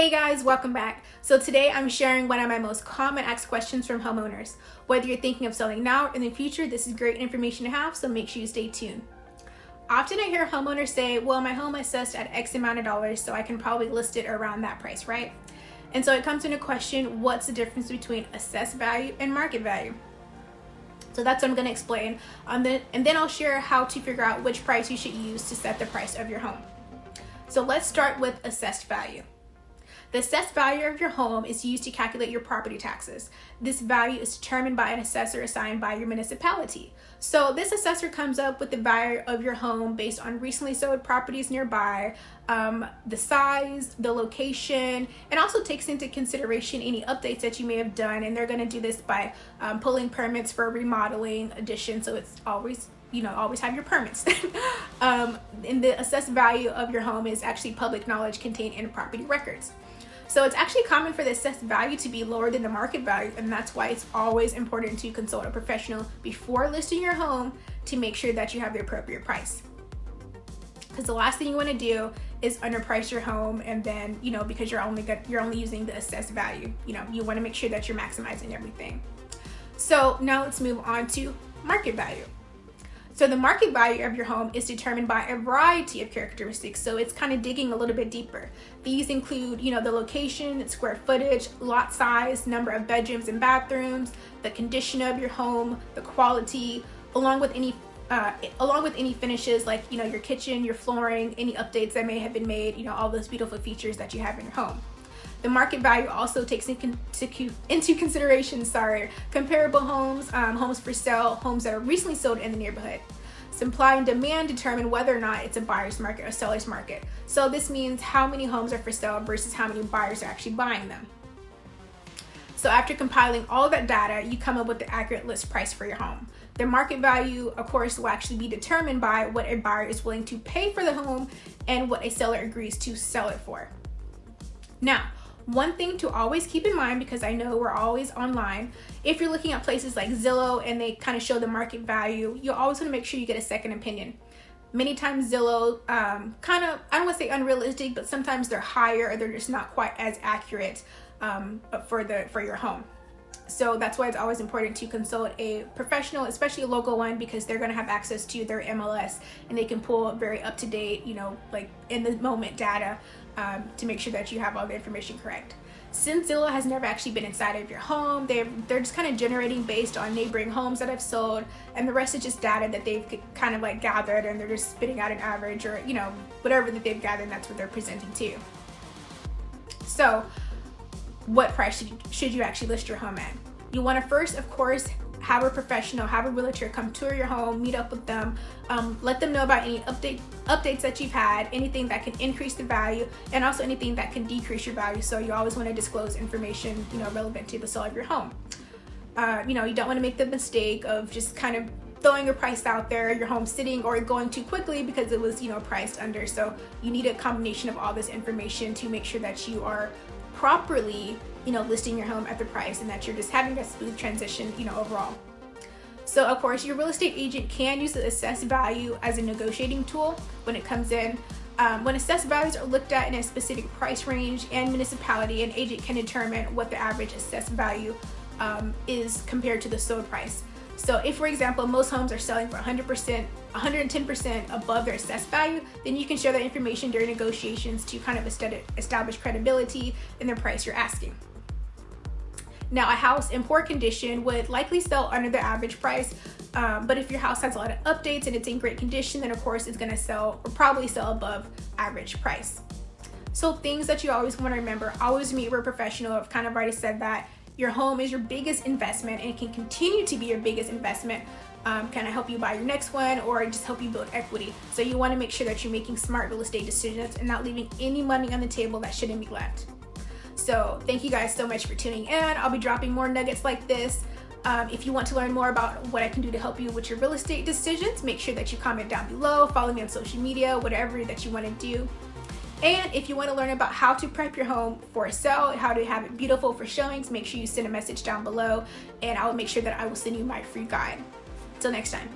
Hey guys, welcome back. So today I'm sharing one of my most common asked questions from homeowners. Whether you're thinking of selling now or in the future, this is great information to have, so make sure you stay tuned. Often I hear homeowners say, well, my home is assessed at X amount of dollars, so I can probably list it around that price, right? And so it comes into question, what's the difference between assessed value and market value? So that's what I'm going to explain, and then I'll share how to figure out which price you should use to set the price of your home. So let's start with assessed value. The assessed value of your home is used to calculate your property taxes. This value is determined by an assessor assigned by your municipality. So this assessor comes up with the value of your home based on recently sold properties nearby, the size, the location, and also takes into consideration any updates that you may have done. And they're going to do this by pulling permits for remodeling, addition. So it's always have your permits. And the assessed value of your home is actually public knowledge contained in property records. So it's actually common for the assessed value to be lower than the market value, and that's why it's always important to consult a professional before listing your home to make sure that you have the appropriate price. Because the last thing you want to do is underprice your home, and then because you're only using the assessed value. You want to make sure that you're maximizing everything. So now let's move on to market value. So the market value of your home is determined by a variety of characteristics. So it's kind of digging a little bit deeper. These include, the location, square footage, lot size, number of bedrooms and bathrooms, the condition of your home, the quality, along with any finishes like, your kitchen, your flooring, any updates that may have been made, all those beautiful features that you have in your home. The market value also takes into consideration, comparable homes, homes for sale, homes that are recently sold in the neighborhood. Supply and demand determine whether or not it's a buyer's market or seller's market. So this means how many homes are for sale versus how many buyers are actually buying them. So after compiling all of that data, you come up with the accurate list price for your home. The market value, of course, will actually be determined by what a buyer is willing to pay for the home and what a seller agrees to sell it for. Now, one thing to always keep in mind, because I know we're always online, if you're looking at places like Zillow and they kind of show the market value, you always want to make sure you get a second opinion. Many times Zillow I don't want to say unrealistic, but sometimes they're higher or they're just not quite as accurate for your home. So that's why it's always important to consult a professional, especially a local one, because they're going to have access to their MLS and they can pull very up-to-date, like in the moment data to make sure that you have all the information correct. Since Zillow has never actually been inside of your home, they're just kind of generating based on neighboring homes that have sold, and the rest is just data that they've kind of gathered, and they're just spitting out an average or whatever that they've gathered, and that's what they're presenting to you. So what price should you actually list your home at? You want to first, of course, have a professional, have a realtor come tour your home, meet up with them, let them know about any updates that you've had, anything that can increase the value, and also anything that can decrease your value. So you always want to disclose information, relevant to the sale of your home. You don't want to make the mistake of just kind of throwing a price out there, your home sitting or going too quickly because it was, priced under. So you need a combination of all this information to make sure that you are properly listing your home at the price and that you're just having a smooth transition, overall. So of course, your real estate agent can use the assessed value as a negotiating tool when it comes in. When assessed values are looked at in a specific price range and municipality, an agent can determine what the average assessed value is compared to the sold price. So if, for example, most homes are selling for 110% above their assessed value, then you can share that information during negotiations to kind of establish credibility in the price you're asking. Now, a house in poor condition would likely sell under the average price, but if your house has a lot of updates and it's in great condition, then of course it's going to probably sell above average price. So things that you always want to remember, always meet with a professional. I've kind of already said that. Your home is your biggest investment and it can continue to be your biggest investment. Can I help you buy your next one or just help you build equity? So you want to make sure that you're making smart real estate decisions and not leaving any money on the table that shouldn't be left. So thank you guys so much for tuning in. I'll be dropping more nuggets like this. If you want to learn more about what I can do to help you with your real estate decisions, make sure that you comment down below, follow me on social media, whatever that you want to do. And if you want to learn about how to prep your home for a sale, how to have it beautiful for showings, make sure you send a message down below and I will make sure that I will send you my free guide. Till next time.